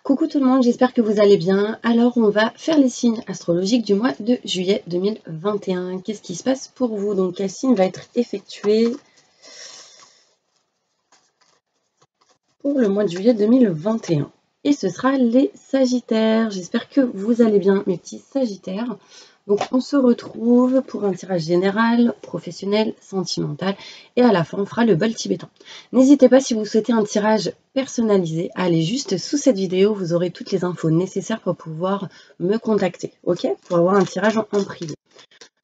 Coucou tout le monde, j'espère que vous allez bien. Alors on va faire les signes astrologiques du mois de juillet 2021. Qu'est-ce qui se passe pour vous? Donc quel signe va être effectué pour le mois de juillet 2021? Et ce sera les Sagittaires. J'espère que vous allez bien mes petits Sagittaires. Donc on se retrouve pour un tirage général, professionnel, sentimental et à la fin on fera le bol tibétain. N'hésitez pas si vous souhaitez un tirage personnalisé à aller juste sous cette vidéo, vous aurez toutes les infos nécessaires pour pouvoir me contacter, ok? Pour avoir un tirage en privé.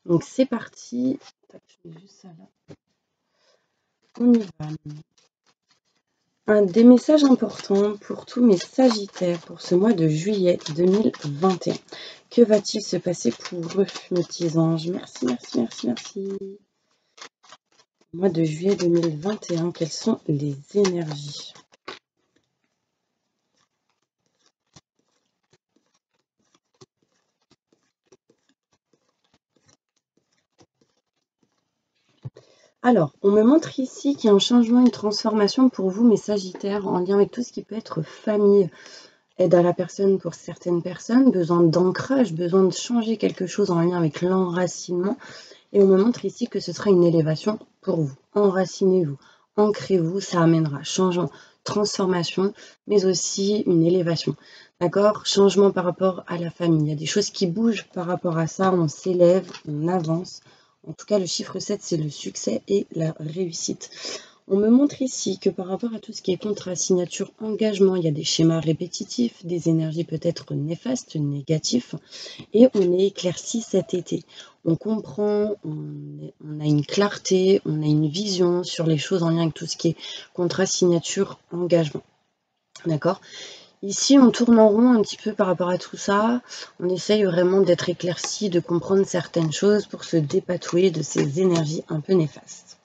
Donc c'est parti. Je mets juste ça là. On y va. Un des messages importants pour tous mes Sagittaires pour ce mois de juillet 2021. Que va-t-il se passer pour eux, mes petits anges? Merci, merci, merci, merci. Mois de juillet 2021, quelles sont les énergies? Alors, on me montre ici qu'il y a un changement, une transformation pour vous, mes Sagittaires, en lien avec tout ce qui peut être famille, aide à la personne pour certaines personnes, besoin d'ancrage, besoin de changer quelque chose en lien avec l'enracinement. Et on me montre ici que ce sera une élévation pour vous. Enracinez-vous, ancrez-vous, ça amènera changement, transformation, mais aussi une élévation. D'accord? Changement par rapport à la famille. Il y a des choses qui bougent par rapport à ça, on s'élève, on avance. En tout cas, le chiffre 7, c'est le succès et la réussite. On me montre ici que par rapport à tout ce qui est contrat, signature, engagement, il y a des schémas répétitifs, des énergies peut-être néfastes, négatifs, et on est éclairci cet été. On comprend, on a une clarté, on a une vision sur les choses en lien avec tout ce qui est contrat, signature, engagement. D'accord? Ici, on tourne en rond un petit peu par rapport à tout ça. On essaye vraiment d'être éclairci, de comprendre certaines choses pour se dépatouiller de ces énergies un peu néfastes.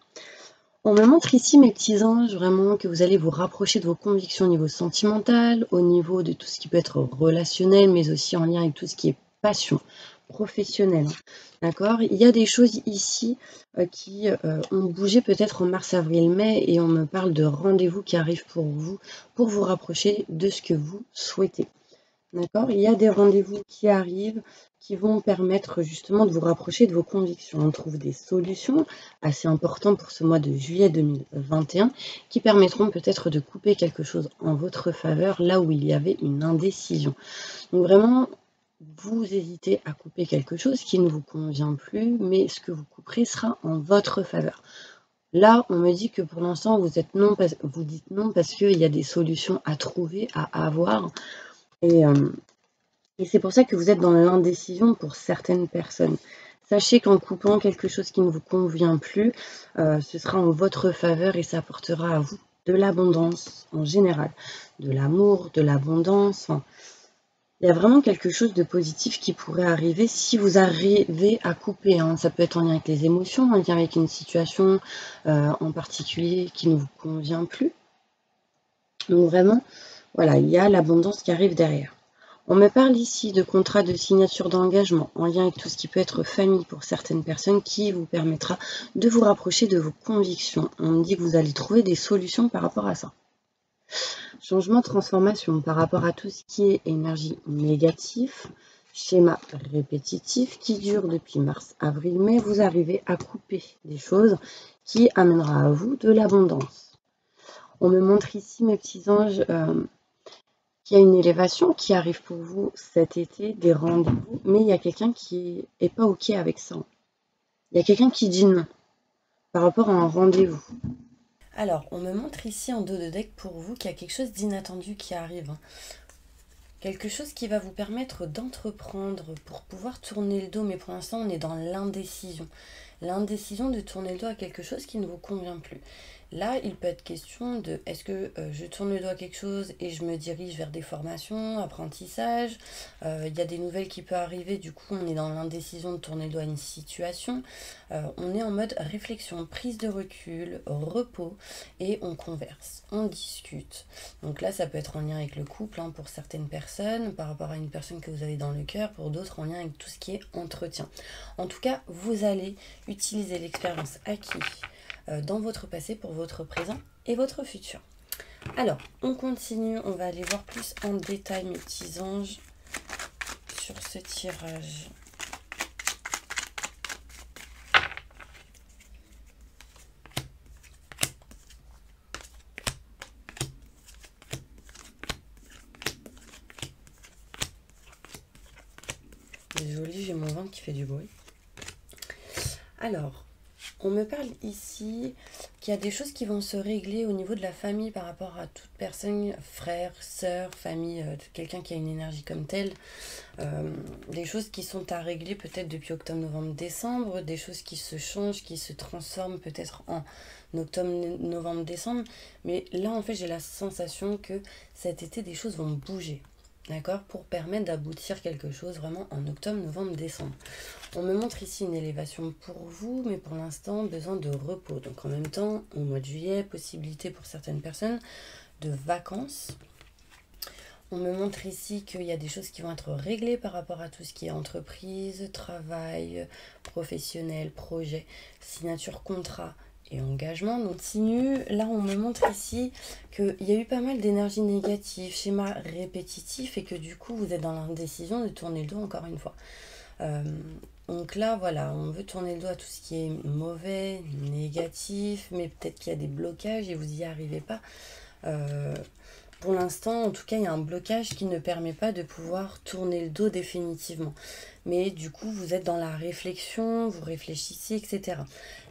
On me montre ici, mes petits anges, vraiment que vous allez vous rapprocher de vos convictions au niveau sentimental, au niveau de tout ce qui peut être relationnel, mais aussi en lien avec tout ce qui est passion professionnelle. D'accord? Il y a des choses ici qui ont bougé peut-être en mars, avril, mai, et on me parle de rendez-vous qui arrivent pour vous rapprocher de ce que vous souhaitez. D'accord? Il y a des rendez-vous qui arrivent, qui vont permettre justement de vous rapprocher de vos convictions. On trouve des solutions assez importantes pour ce mois de juillet 2021 qui permettront peut-être de couper quelque chose en votre faveur là où il y avait une indécision. Donc vraiment, vous hésitez à couper quelque chose qui ne vous convient plus, mais ce que vous couperez sera en votre faveur. Là, on me dit que pour l'instant, vous dites non parce qu'il y a des solutions à trouver, à avoir. Et c'est pour ça que vous êtes dans l'indécision pour certaines personnes. Sachez qu'en coupant quelque chose qui ne vous convient plus, ce sera en votre faveur et ça apportera à vous de l'abondance en général. De l'amour, de l'abondance. Il y a vraiment quelque chose de positif qui pourrait arriver si vous arrivez à couper. Ça peut être en lien avec les émotions, en lien avec une situation en particulier qui ne vous convient plus. Donc vraiment, voilà, il y a l'abondance qui arrive derrière. On me parle ici de contrat de signature d'engagement en lien avec tout ce qui peut être famille pour certaines personnes qui vous permettra de vous rapprocher de vos convictions. On me dit que vous allez trouver des solutions par rapport à ça. Changement, transformation par rapport à tout ce qui est énergie négative, schéma répétitif qui dure depuis mars, avril, mai, vous arrivez à couper des choses qui amènera à vous de l'abondance. On me montre ici, mes petits anges, qu'il y a une élévation qui arrive pour vous cet été, des rendez-vous, mais il y a quelqu'un qui n'est pas OK avec ça. Il y a quelqu'un qui dit non par rapport à un rendez-vous. Alors, on me montre ici en dos de deck pour vous qu'il y a quelque chose d'inattendu qui arrive. Quelque chose qui va vous permettre d'entreprendre pour pouvoir tourner le dos, mais pour l'instant on est dans l'indécision. L'indécision de tourner le dos à quelque chose qui ne vous convient plus. Là, il peut être question de est-ce que je tourne le dos à quelque chose et je me dirige vers des formations, apprentissage. Il y a des nouvelles qui peuvent arriver, du coup on est dans l'indécision de tourner le dos à une situation. On est en mode réflexion, prise de recul, repos et on converse, on discute. Donc là, ça peut être en lien avec le couple pour certaines personnes, par rapport à une personne que vous avez dans le cœur, pour d'autres en lien avec tout ce qui est entretien. En tout cas, vous allez utiliser l'expérience acquise dans votre passé pour votre présent et votre futur. Alors, on continue, on va aller voir plus en détail mes petits anges sur ce tirage. Désolée, j'ai mon ventre qui fait du bruit. Alors, on me parle ici qu'il y a des choses qui vont se régler au niveau de la famille par rapport à toute personne, frère, sœur, famille, quelqu'un qui a une énergie comme telle. Des choses qui sont à régler peut-être depuis octobre, novembre, décembre, des choses qui se changent, qui se transforment peut-être en octobre, novembre, décembre. Mais là, en fait, j'ai la sensation que cet été, des choses vont bouger. D'accord, pour permettre d'aboutir quelque chose vraiment en octobre, novembre, décembre. On me montre ici une élévation pour vous, mais pour l'instant, besoin de repos. Donc en même temps, au mois de juillet, possibilité pour certaines personnes de vacances. On me montre ici qu'il y a des choses qui vont être réglées par rapport à tout ce qui est entreprise, travail, professionnel, projet, signature, contrat et engagement. Donc continue, là on me montre ici qu'il y a eu pas mal d'énergie négative, schéma répétitif et que du coup vous êtes dans l'indécision de tourner le dos encore une fois. Donc là voilà, on veut tourner le dos à tout ce qui est mauvais, négatif, mais peut-être qu'il y a des blocages et vous n'y arrivez pas. Pour l'instant, en tout cas, il y a un blocage qui ne permet pas de pouvoir tourner le dos définitivement. Mais du coup, vous êtes dans la réflexion, vous réfléchissez, etc.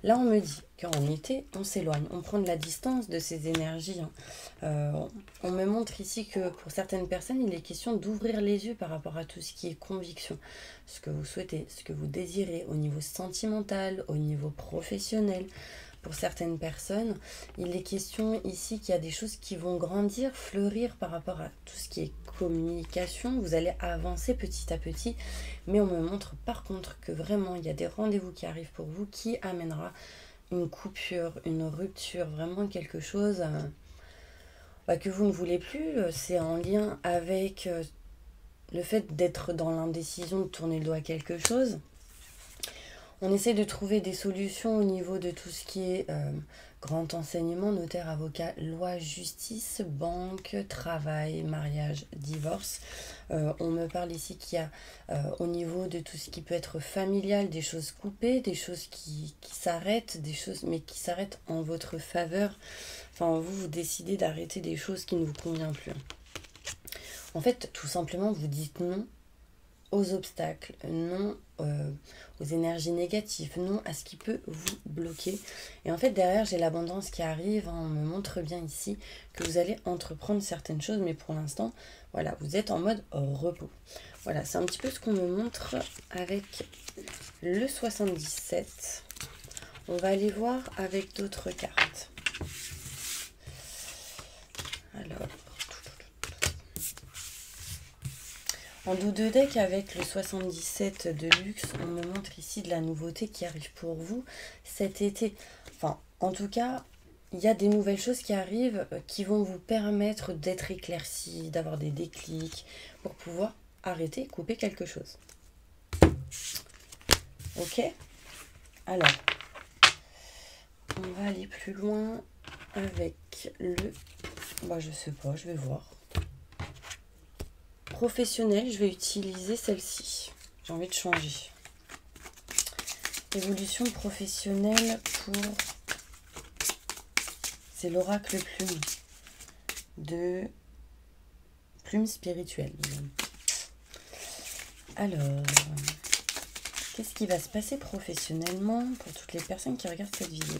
Là, on me dit qu'en été, on s'éloigne, on prend de la distance de ces énergies. On me montre ici que pour certaines personnes, il est question d'ouvrir les yeux par rapport à tout ce qui est conviction. Ce que vous souhaitez, ce que vous désirez au niveau sentimental, au niveau professionnel. Pour certaines personnes, il est question ici qu'il y a des choses qui vont grandir, fleurir par rapport à tout ce qui est communication. Vous allez avancer petit à petit, mais on me montre par contre que vraiment il y a des rendez-vous qui arrivent pour vous qui amènera une coupure, une rupture, vraiment quelque chose que vous ne voulez plus. C'est en lien avec le fait d'être dans l'indécision, de tourner le dos à quelque chose. On essaie de trouver des solutions au niveau de tout ce qui est grand enseignement, notaire, avocat, loi, justice, banque, travail, mariage, divorce. On me parle ici qu'il y a au niveau de tout ce qui peut être familial, des choses coupées, des choses qui s'arrêtent, des choses mais qui s'arrêtent en votre faveur. Enfin, vous décidez d'arrêter des choses qui ne vous conviennent plus. En fait, tout simplement, vous dites non aux obstacles, non aux énergies négatives, non à ce qui peut vous bloquer. Et en fait, derrière, j'ai l'abondance qui arrive. On me montre bien ici que vous allez entreprendre certaines choses, mais pour l'instant, voilà, vous êtes en mode repos. Voilà, c'est un petit peu ce qu'on me montre avec le 77. On va aller voir avec d'autres cartes. Alors... En dos de deck avec le 77 de luxe, on me montre ici de la nouveauté qui arrive pour vous cet été. Enfin, en tout cas, il y a des nouvelles choses qui arrivent qui vont vous permettre d'être éclaircis, d'avoir des déclics pour pouvoir arrêter et couper quelque chose. Ok? Alors, on va aller plus loin avec le... je sais pas, je vais voir. Professionnel, je vais utiliser celle-ci. J'ai envie de changer. Évolution professionnelle pour... C'est l'oracle plume. De plume spirituelle. Alors, qu'est-ce qui va se passer professionnellement pour toutes les personnes qui regardent cette vidéo ?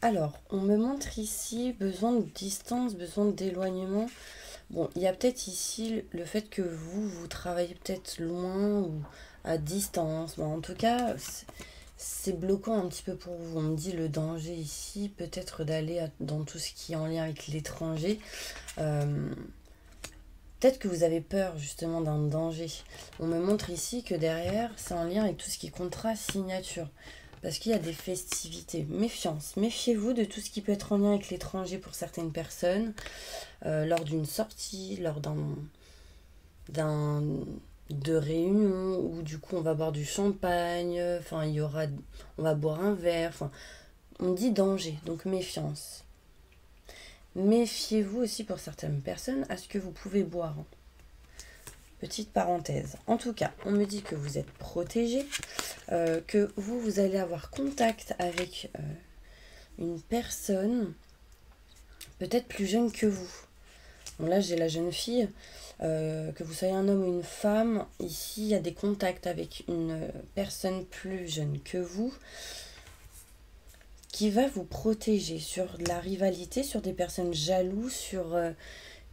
Alors, on me montre ici besoin de distance, besoin d'éloignement. Bon, il y a peut-être ici le fait que vous travaillez peut-être loin ou à distance. Bon, en tout cas, c'est bloquant un petit peu pour vous. On me dit le danger ici, peut-être d'aller dans tout ce qui est en lien avec l'étranger. Peut-être que vous avez peur justement d'un danger. On me montre ici que derrière, c'est en lien avec tout ce qui est contrat, signature. Parce qu'il y a des festivités. Méfiance. Méfiez-vous de tout ce qui peut être en lien avec l'étranger pour certaines personnes. Lors d'une sortie, lors de réunions où du coup on va boire du champagne. Enfin, on va boire un verre. Enfin, on dit danger. Donc méfiance. Méfiez-vous aussi pour certaines personnes à ce que vous pouvez boire. Petite parenthèse. En tout cas, on me dit que vous êtes protégé, que vous allez avoir contact avec une personne peut-être plus jeune que vous. Bon, là, j'ai la jeune fille. Que vous soyez un homme ou une femme, ici, il y a des contacts avec une personne plus jeune que vous qui va vous protéger sur de la rivalité, sur des personnes jalouses, sur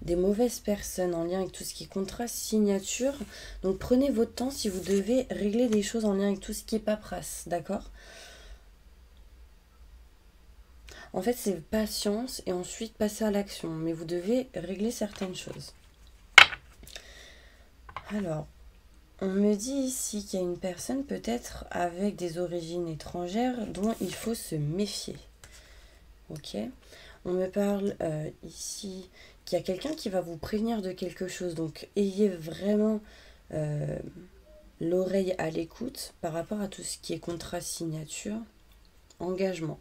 des mauvaises personnes en lien avec tout ce qui est contrat, signature. Donc prenez votre temps si vous devez régler des choses en lien avec tout ce qui est paperasse, d'accord? En fait, c'est patience et ensuite passer à l'action. Mais vous devez régler certaines choses. Alors, on me dit ici qu'il y a une personne peut-être avec des origines étrangères dont il faut se méfier. Ok? On me parle ici qu'il y a quelqu'un qui va vous prévenir de quelque chose. Donc, ayez vraiment l'oreille à l'écoute par rapport à tout ce qui est contrat, signature, engagement.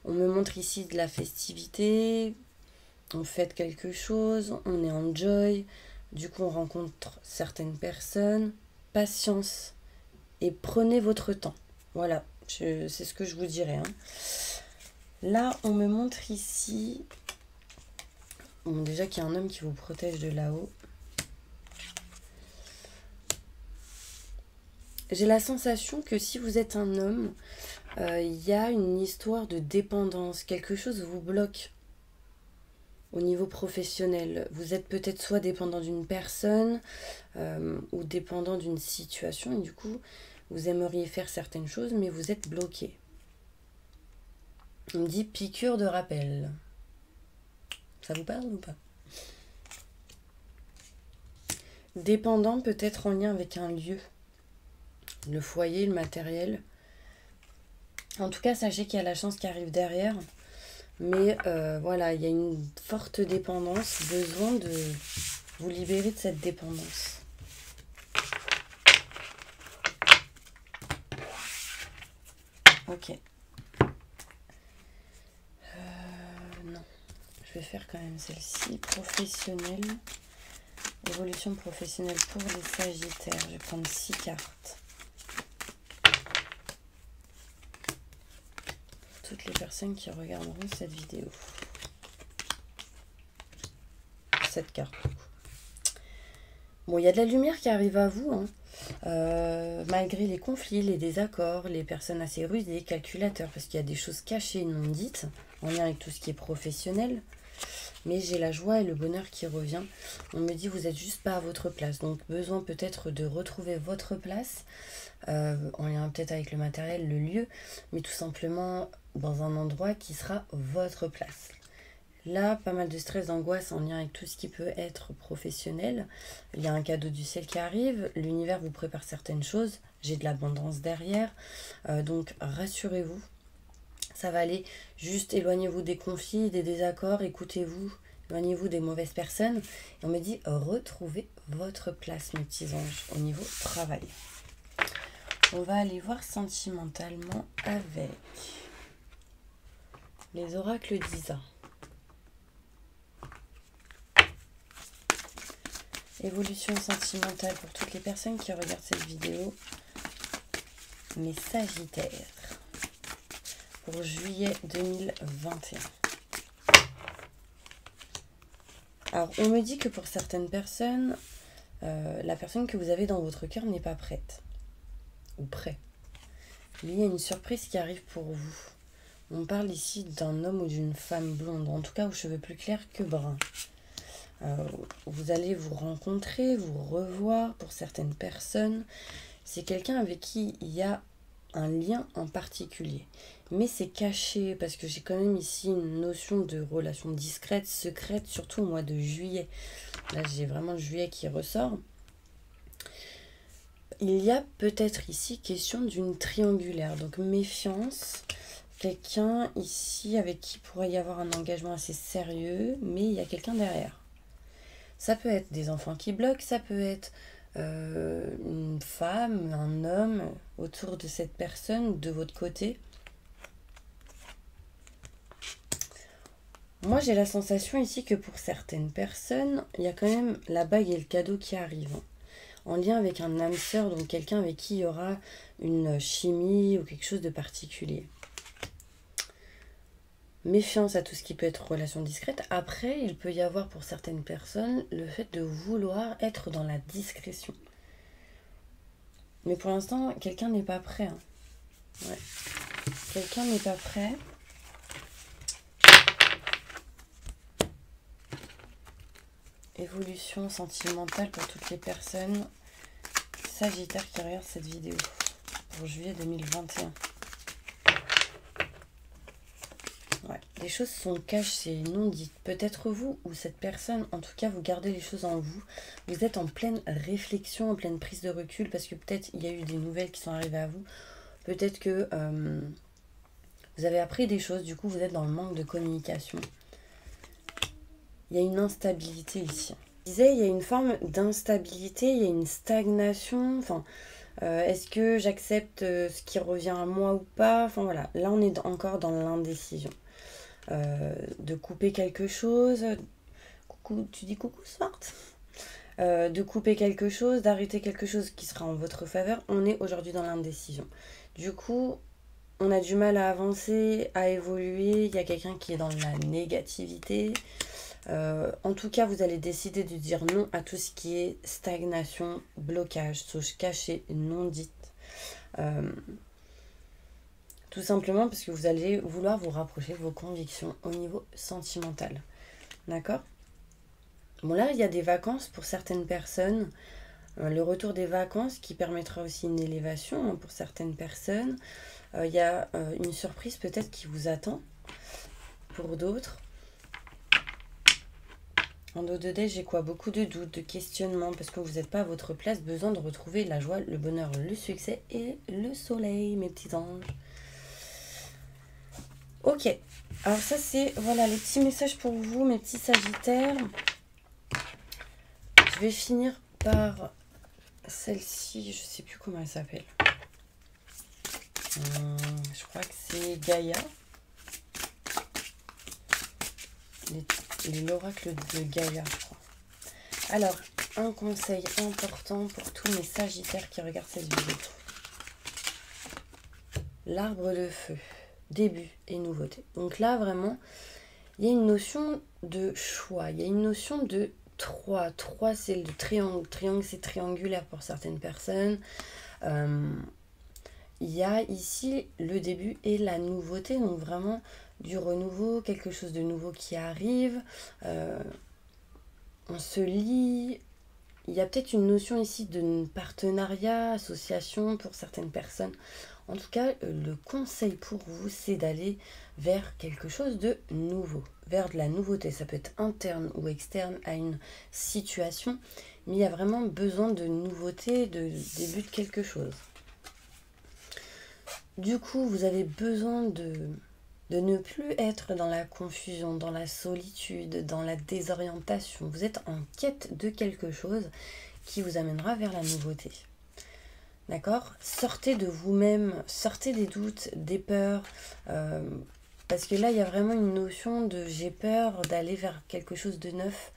On me montre ici de la festivité. On fête quelque chose. On est en joy. Du coup, on rencontre certaines personnes. Patience. Et prenez votre temps. Voilà, c'est ce que je vous dirais. Hein. Là, on me montre ici... Bon, déjà qu'il y a un homme qui vous protège de là-haut. J'ai la sensation que si vous êtes un homme, il y a une histoire de dépendance. Quelque chose vous bloque au niveau professionnel. Vous êtes peut-être soit dépendant d'une personne ou dépendant d'une situation. Et du coup, vous aimeriez faire certaines choses, mais vous êtes bloqué. On me dit piqûre de rappel. Ça vous parle ou pas? Dépendant peut-être en lien avec un lieu. Le foyer, le matériel. En tout cas, sachez qu'il y a la chance qui arrive derrière. Mais voilà, il y a une forte dépendance. Besoin de vous libérer de cette dépendance. Ok. Non. Je vais faire quand même celle-ci. Professionnelle. Évolution professionnelle pour les Sagittaires. Je vais prendre 6 cartes. Toutes les personnes qui regarderont cette vidéo. 7 cartes. Bon, il y a de la lumière qui arrive à vous, hein. Malgré les conflits, les désaccords, les personnes assez rusées, calculateurs, parce qu'il y a des choses cachées, non dites, en lien avec tout ce qui est professionnel. Mais j'ai la joie et le bonheur qui revient. On me dit vous n'êtes juste pas à votre place. Donc besoin peut-être de retrouver votre place. En lien peut-être avec le matériel, le lieu. Mais tout simplement dans un endroit qui sera votre place. Là, pas mal de stress, d'angoisse en lien avec tout ce qui peut être professionnel. Il y a un cadeau du ciel qui arrive. L'univers vous prépare certaines choses. J'ai de l'abondance derrière. Donc rassurez-vous. Ça va aller, juste éloignez-vous des conflits, des désaccords, écoutez-vous, éloignez-vous des mauvaises personnes. Et on me dit, retrouvez votre place, mes petits anges, au niveau travail. On va aller voir sentimentalement avec les oracles d'Isa. Évolution sentimentale pour toutes les personnes qui regardent cette vidéo. Mes Sagittaires. Pour juillet 2021. Alors, on me dit que pour certaines personnes, la personne que vous avez dans votre cœur n'est pas prête. Ou prêt. Il y a une surprise qui arrive pour vous. On parle ici d'un homme ou d'une femme blonde, en tout cas aux cheveux plus clairs que bruns. Vous allez vous rencontrer, vous revoir pour certaines personnes. C'est quelqu'un avec qui il y a un lien en particulier. Mais c'est caché parce que j'ai quand même ici une notion de relation discrète, secrète, surtout au mois de juillet. Là, j'ai vraiment le juillet qui ressort. Il y a peut-être ici question d'une triangulaire, donc méfiance. Quelqu'un ici avec qui pourrait y avoir un engagement assez sérieux, mais il y a quelqu'un derrière. Ça peut être des enfants qui bloquent, ça peut être une femme, un homme autour de cette personne, de votre côté. Moi, j'ai la sensation ici que pour certaines personnes, il y a quand même la bague et le cadeau qui arrivent. En lien avec un âme sœur, donc quelqu'un avec qui il y aura une chimie ou quelque chose de particulier. Méfiance à tout ce qui peut être relation discrète. Après, il peut y avoir pour certaines personnes le fait de vouloir être dans la discrétion. Mais pour l'instant, quelqu'un n'est pas prêt. Hein. Ouais. Quelqu'un n'est pas prêt. Évolution sentimentale pour toutes les personnes Sagittaires qui regardent cette vidéo pour juillet 2021. Ouais. Les choses sont cachées, non dites. Peut-être vous ou cette personne, en tout cas, vous gardez les choses en vous. Vous êtes en pleine réflexion, en pleine prise de recul, parce que peut-être il y a eu des nouvelles qui sont arrivées à vous. Peut-être que vous avez appris des choses, du coup vous êtes dans le manque de communication. Il y a une instabilité ici. Je disais, il y a une forme d'instabilité, il y a une stagnation. Enfin, est-ce que j'accepte ce qui revient à moi ou pas? Enfin voilà, là on est encore dans l'indécision. De couper quelque chose. Coucou, tu dis coucou Smart? De couper quelque chose, d'arrêter quelque chose qui sera en votre faveur. On est aujourd'hui dans l'indécision. Du coup, on a du mal à avancer, à évoluer. Il y a quelqu'un qui est dans la négativité. En tout cas, vous allez décider de dire non à tout ce qui est stagnation, blocage, sauce cachée, non dite. Tout simplement parce que vous allez vouloir vous rapprocher de vos convictions au niveau sentimental. D'accord? Bon, là, il y a des vacances pour certaines personnes. Le retour des vacances qui permettra aussi une élévation hein, pour certaines personnes. Il y a une surprise peut-être qui vous attend pour d'autres. En dos de dé, j'ai quoi? Beaucoup de doutes, de questionnements, parce que vous n'êtes pas à votre place, besoin de retrouver la joie, le bonheur, le succès et le soleil, mes petits anges. Ok, alors ça c'est, voilà, les petits messages pour vous, mes petits sagittaires. Je vais finir par celle-ci, je sais plus comment elle s'appelle. Je crois que c'est Gaïa. L'oracle de Gaïa, je crois. Alors, un conseil important pour tous mes sagittaires qui regardent cette vidéo. L'arbre de feu, début et nouveauté. Donc là, vraiment, il y a une notion de choix. Il y a une notion de 3. 3, c'est le triangle. Triangle, c'est triangulaire pour certaines personnes. Il y a ici le début et la nouveauté. Donc vraiment, du renouveau, quelque chose de nouveau qui arrive. On se lie. Il y a peut-être une notion ici de partenariat, association pour certaines personnes. En tout cas, le conseil pour vous, c'est d'aller vers quelque chose de nouveau, vers de la nouveauté. Ça peut être interne ou externe à une situation, mais il y a vraiment besoin de nouveauté, de début de quelque chose. Du coup, vous avez besoin de ne plus être dans la confusion, dans la solitude, dans la désorientation. Vous êtes en quête de quelque chose qui vous amènera vers la nouveauté. D'accord? Sortez de vous-même, sortez des doutes, des peurs, parce que là, il y a vraiment une notion de j'ai peur d'aller vers quelque chose de neuf,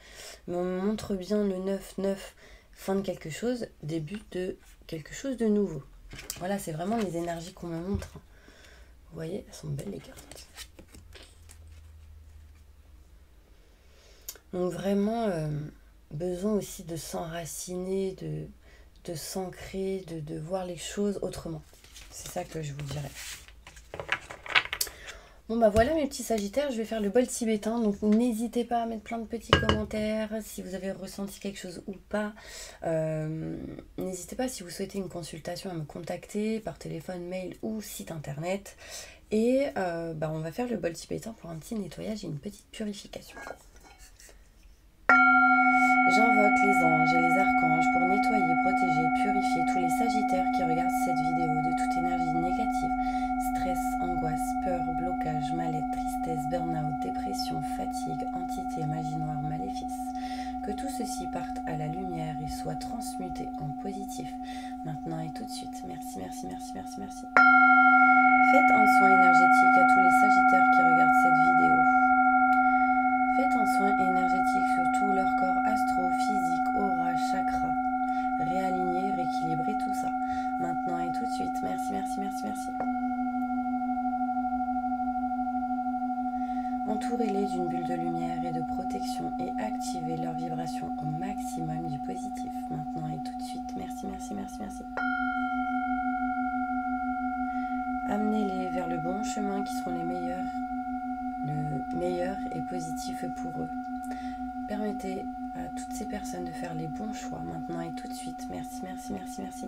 mais on me montre bien le neuf, fin de quelque chose, début de quelque chose de nouveau. Voilà, c'est vraiment les énergies qu'on me montre. Vous voyez, elles sont belles les cartes. Donc vraiment, besoin aussi de s'enraciner, de s'ancrer, de voir les choses autrement. C'est ça que je vous dirais. Bon bah voilà mes petits sagittaires, je vais faire le bol tibétain. Donc n'hésitez pas à mettre plein de petits commentaires si vous avez ressenti quelque chose ou pas. N'hésitez pas si vous souhaitez une consultation à me contacter par téléphone, mail ou site internet. Et on va faire le bol tibétain pour un petit nettoyage et une petite purification. J'invoque les anges et les archanges pour nettoyer, protéger, purifier tous les sagittaires Que tout ceci parte à la lumière et soit transmuté en positif, maintenant et tout de suite. Merci, merci, merci, merci, merci. Faites un soin énergétique à tous les Sagittaires qui regardent cette vidéo. Faites un soin énergétique sur tout leur corps astro, physique, aura, chakra. Réaligner, rééquilibrer tout ça. Maintenant et tout de suite. Merci, merci, merci, merci. Entourez-les d'une bulle de lumière et de protection et activez leur vibration au maximum du positif. Maintenant et tout de suite. Merci, merci, merci, merci. Amenez-les vers le bon chemin qui seront le meilleur et positif pour eux. Permettez à toutes ces personnes de faire les bons choix maintenant et tout de suite. Merci, merci, merci, merci.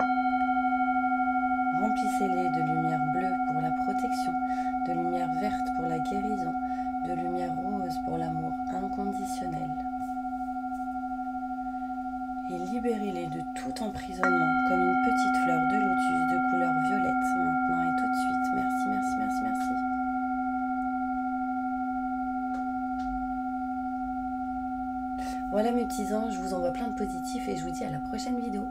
Remplissez-les de lumière bleue pour la protection, de lumière verte pour la guérison, de lumière rose pour l'amour inconditionnel. Et libérez-les de tout emprisonnement comme une petite fleur de lotus de couleur violette maintenant et tout de suite. Merci, merci, merci, merci. Voilà mes petits anges, je vous envoie plein de positifs et je vous dis à la prochaine vidéo.